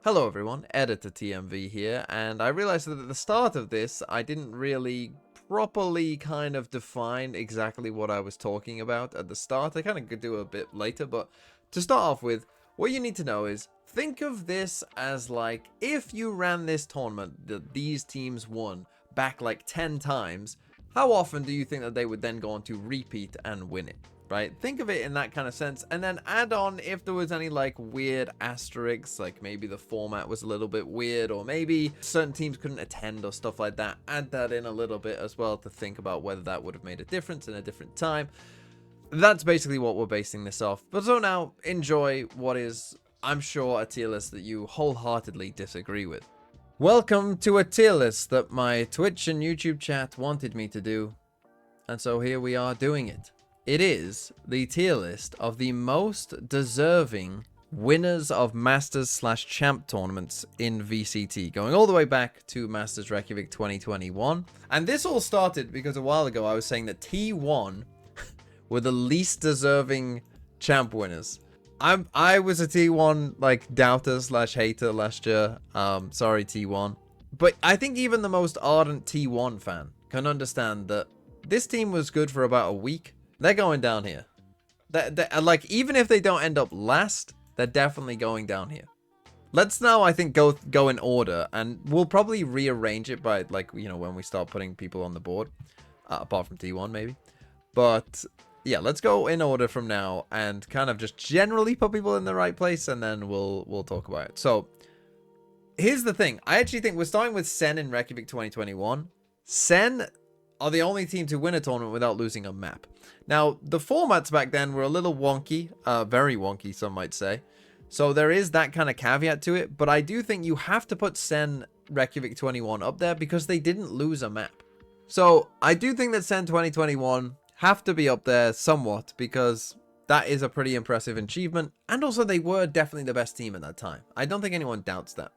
Hello everyone, Editor TMV here, and I realized that at the start of this, I didn't really properly kind of define exactly what I was talking about at the start. I kind of could do a bit later, but to start off with, what you need to know is, think of this as like, if you ran this tournament that these teams won back like 10 times, how often do you think that they would then go on to repeat and win it? Right? Think of it in that kind of sense, and then add on if there was any like weird asterisks, like maybe the format was a little bit weird, or maybe certain teams couldn't attend or stuff like that. Add that in a little bit as well to think about whether that would have made a difference in a different time. That's basically what we're basing this off. But so now, enjoy what is, I'm sure, a tier list that you wholeheartedly disagree with. Welcome to a tier list that my Twitch and YouTube chat wanted me to do, and so here we are doing it. It is the tier list of the most deserving winners of Masters/Champ tournaments in VCT, going all the way back to Masters Reykjavik 2021. And this all started because a while ago I was saying that T1 were the least deserving champ winners. I was a T1 like doubter/hater last year. Sorry T1. But I think even the most ardent T1 fan can understand that this team was good for about a week. They're going down here. Like, even if they don't end up last, they're definitely going down here. Let's now, I think, go in order, and we'll probably rearrange it by, like, you know, when we start putting people on the board, apart from T1 maybe. But yeah, let's go in order from now and kind of just generally put people in the right place, and then we'll talk about it. So here's the thing. I actually think we're starting with Sen in Reykjavik 2021. Sen are the only team to win a tournament without losing a map. Now, the formats back then were a little wonky, very wonky, some might say. So there is that kind of caveat to it, but I do think you have to put Sen Reykjavik 21 up there because they didn't lose a map. So I do think that Sen 2021 have to be up there somewhat because that is a pretty impressive achievement, and also they were definitely the best team at that time. I don't think anyone doubts that.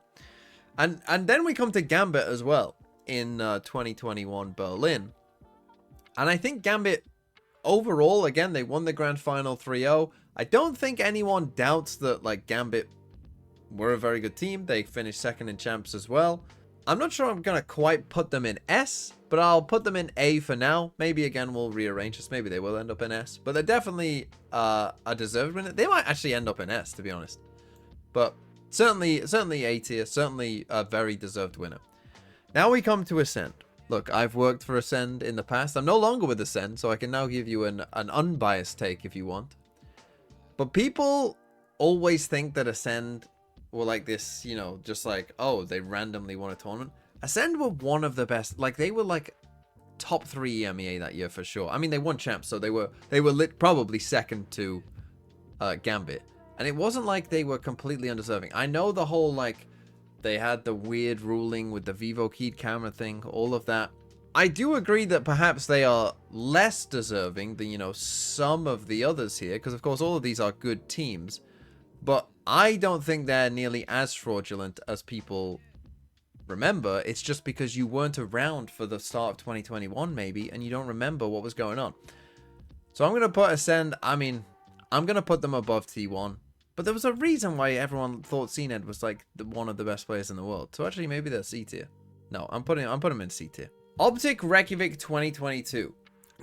And then we come to Gambit as well in 2021 Berlin. And I think Gambit, overall, again, they won the grand final 3-0. I don't think anyone doubts that, like, Gambit were a very good team. They finished second in champs as well. I'm not sure I'm going to quite put them in S, but I'll put them in A for now. Maybe, again, we'll rearrange this. Maybe they will end up in S. But they're definitely a deserved winner. They might actually end up in S, to be honest. But certainly A tier. Certainly a very deserved winner. Now we come to Ascend. Look, I've worked for Ascend in the past. I'm no longer with Ascend, so I can now give you an unbiased take if you want. But people always think that Ascend were like this, you know, just like, oh, they randomly won a tournament. Ascend were one of the best. Like, they were like top 3 EMEA that year for sure. I mean, they won champs, so they were probably second to Gambit. And it wasn't like they were completely undeserving. I know the whole, like, they had the weird ruling with the Vivo keyed camera thing, all of that. I do agree that perhaps they are less deserving than, you know, some of the others here, because of course all of these are good teams, but I don't think they're nearly as fraudulent as people remember. It's just because you weren't around for the start of 2021 maybe, and you don't remember what was going on. So I'm going to put Ascend, I mean, I'm going to put them above T1. But there was a reason why everyone thought CNED was like one of the best players in the world. So actually, maybe they're C tier. No, I'm putting them in C tier. Optic Reykjavik 2022.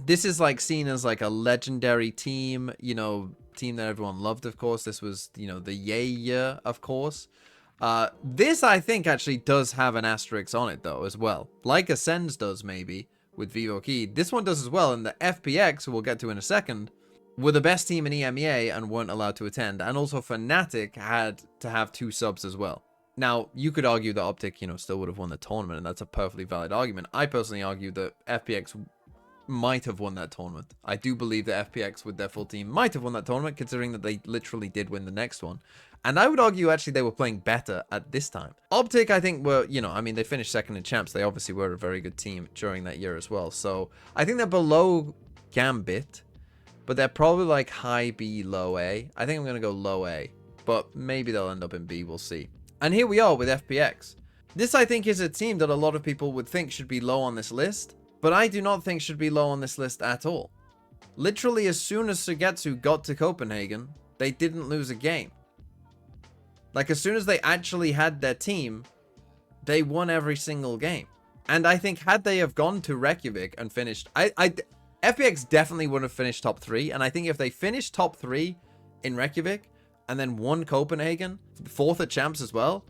This is like seen as like a legendary team, you know, team that everyone loved, of course. This was, you know, the yay year, of course. This, I think, actually does have an asterisk on it, though, as well. Like Ascends does, maybe, with Vivo Key. This one does as well, and the FPX, who we'll get to in a second, were the best team in EMEA and weren't allowed to attend. And also Fnatic had to have 2 subs as well. Now, you could argue that Optic, you know, still would have won the tournament, and that's a perfectly valid argument. I personally argue that FPX might have won that tournament. I do believe that FPX with their full team might have won that tournament, considering that they literally did win the next one. And I would argue, actually, they were playing better at this time. Optic, I think, were, you know, I mean, they finished second in champs. They obviously were a very good team during that year as well. So I think they're below Gambit, but they're probably like high B, low A. I think I'm going to go low A, but maybe they'll end up in B. We'll see. And here we are with FPX. This, I think, is a team that a lot of people would think should be low on this list, but I do not think should be low on this list at all. Literally, as soon as Sugetsu got to Copenhagen, they didn't lose a game. Like, as soon as they actually had their team, they won every single game. And I think had they have gone to Reykjavik and finished, FPX definitely would have finished top 3. And I think if they finished top 3 in Reykjavik and then won Copenhagen, 4th at Champs as well,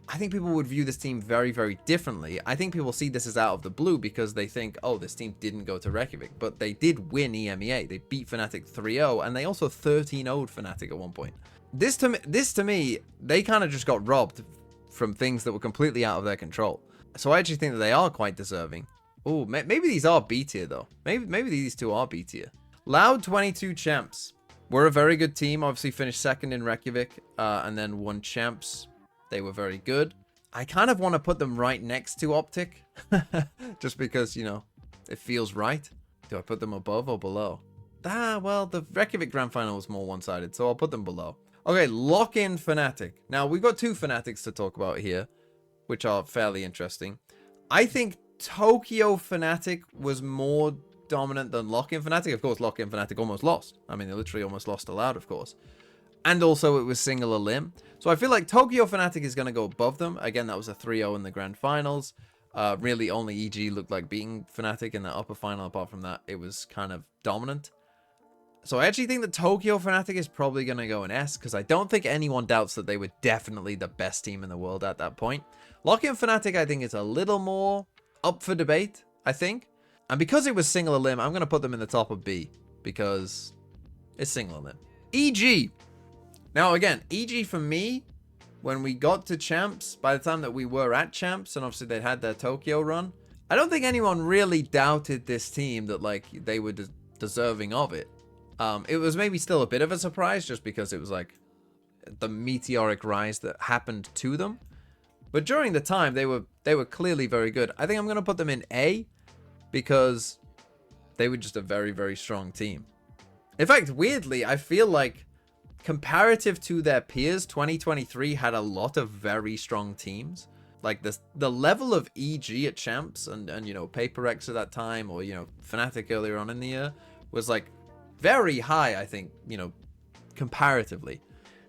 I think people would view this team very, very differently. I think people see this as out of the blue because they think, oh, this team didn't go to Reykjavik. But they did win EMEA. They beat Fnatic 3-0, and they also 13-0'd Fnatic at one point. This to me, they kind of just got robbed from things that were completely out of their control. So I actually think that they are quite deserving. Oh, maybe these are B tier, though. Maybe these two are B tier. Loud 22 Champs. We're a very good team. Obviously finished 2nd in Reykjavik and then won Champs. They were very good. I kind of want to put them right next to Optic. Just because, you know, it feels right. Do I put them above or below? Well, the Reykjavik Grand Final was more one-sided, so I'll put them below. Okay, lock-in Fnatic. Now, we've got 2 Fnatics to talk about here, which are fairly interesting. I think Tokyo Fnatic was more dominant than lock-in Fnatic. Of course, lock-in Fnatic almost lost. I mean, they literally almost lost to Loud, of course. And also, it was single elim. So I feel like Tokyo Fnatic is going to go above them. Again, that was a 3-0 in the grand finals. Really, only EG looked like beating Fnatic in the upper final. Apart from that, it was kind of dominant. So I actually think that Tokyo Fnatic is probably going to go in S, because I don't think anyone doubts that they were definitely the best team in the world at that point. Lock-in Fnatic, I think, is a little more up for debate, I think. And because it was single elim, I'm going to put them in the top of B, because it's single elim. EG. Now, again, EG for me, when we got to Champs, by the time that we were at Champs, and obviously they had their Tokyo run, I don't think anyone really doubted this team that, like, they were deserving of it. It was maybe still a bit of a surprise just because it was like the meteoric rise that happened to them. But during the time, they were clearly very good. I think I'm going to put them in A because they were just a very, very strong team. In fact, weirdly, I feel like comparative to their peers, 2023 had a lot of very strong teams. Like the level of EG at Champs and you know, PaperX at that time, or, you know, Fnatic earlier on in the year was like very high, I think, you know, comparatively.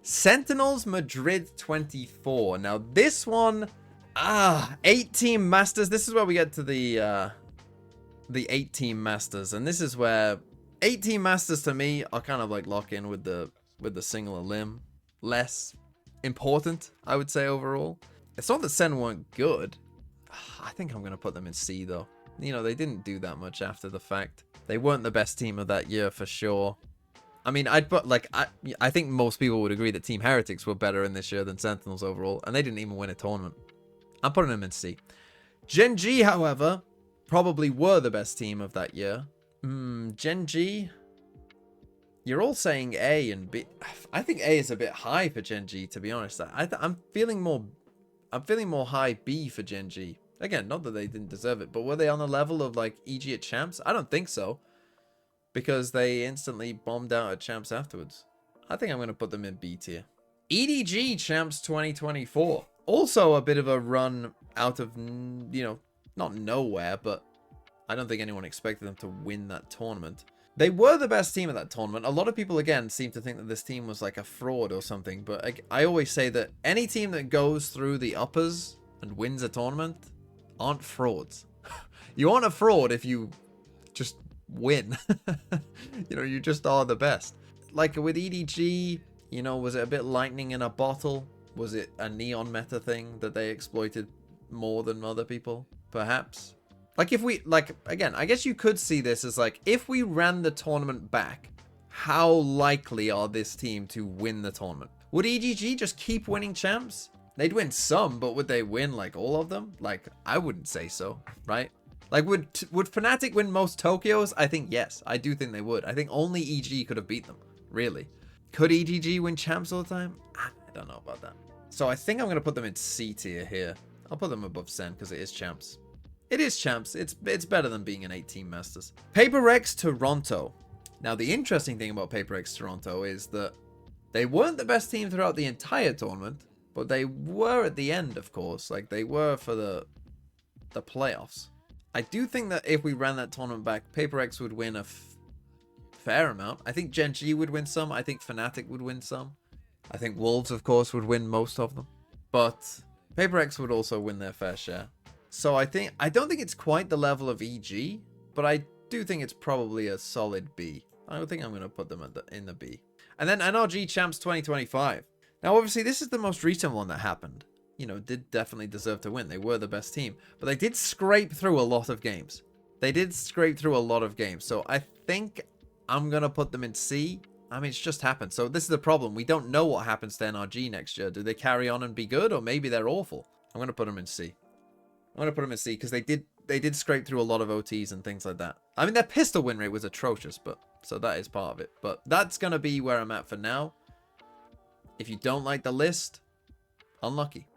Sentinels Madrid 24. Now this one, 8-team Masters. This is where we get to the 8-team Masters, and this is where 8-team Masters to me are kind of like lock in with the single elim. Less important, I would say, overall. It's not that Sen weren't good. I think I'm going to put them in C, though. You know, they didn't do that much after the fact. They weren't the best team of that year, for sure. I mean, I'd put, like, I think most people would agree that Team Heretics were better in this year than Sentinels overall, and they didn't even win a tournament. I'm putting them in C. Gen G, however, probably were the best team of that year. Gen G... You're all saying A and B. I think A is a bit high for Gen G, to be honest. I'm feeling more high B for Gen G. Again, not that they didn't deserve it, but were they on the level of like EG at Champs? I don't think so, because they instantly bombed out at Champs afterwards. I think I'm going to put them in B tier. EDG Champs 2024. Also a bit of a run out of, you know, not nowhere, but I don't think anyone expected them to win that tournament. They were the best team at that tournament. A lot of people, again, seem to think that this team was like a fraud or something. But I always say that any team that goes through the uppers and wins a tournament aren't frauds. You aren't a fraud if you just win. You know, you just are the best. Like with EDG, you know, was it a bit lightning in a bottle? Was it a neon meta thing that they exploited more than other people? Perhaps. Like, if we, like, again, I guess you could see this as, like, if we ran the tournament back, how likely are this team to win the tournament? Would EGG just keep winning champs? They'd win some, but would they win, like, all of them? Like, I wouldn't say so, right? Like, would Fnatic win most Tokyos? I think yes. I do think they would. I think only EG could have beat them, really. Could EGG win champs all the time? I don't know about that. So I think I'm going to put them in C tier here. I'll put them above Sen because it is champs. It is champs. It's better than being an 8-team Masters. PaperX Toronto. Now, the interesting thing about PaperX Toronto is that they weren't the best team throughout the entire tournament, but they were at the end, of course. Like, they were for the playoffs. I do think that if we ran that tournament back, PaperX would win a fair amount. I think Gen G would win some. I think Fnatic would win some. I think Wolves, of course, would win most of them. But PaperX would also win their fair share. So I don't think it's quite the level of EG, but I do think it's probably a solid B. I think I'm going to put them in the B. And then NRG Champs 2025. Now, obviously, this is the most recent one that happened. You know, did definitely deserve to win. They were the best team. But they did scrape through a lot of games. So I think I'm going to put them in C. I mean, it's just happened. So this is the problem. We don't know what happens to NRG next year. Do they carry on and be good? Or maybe they're awful. I'm going to put them in C. Because they did scrape through a lot of OTs and things like that. I mean, their pistol win rate was atrocious, but so that is part of it. But that's going to be where I'm at for now. If you don't like the list, unlucky.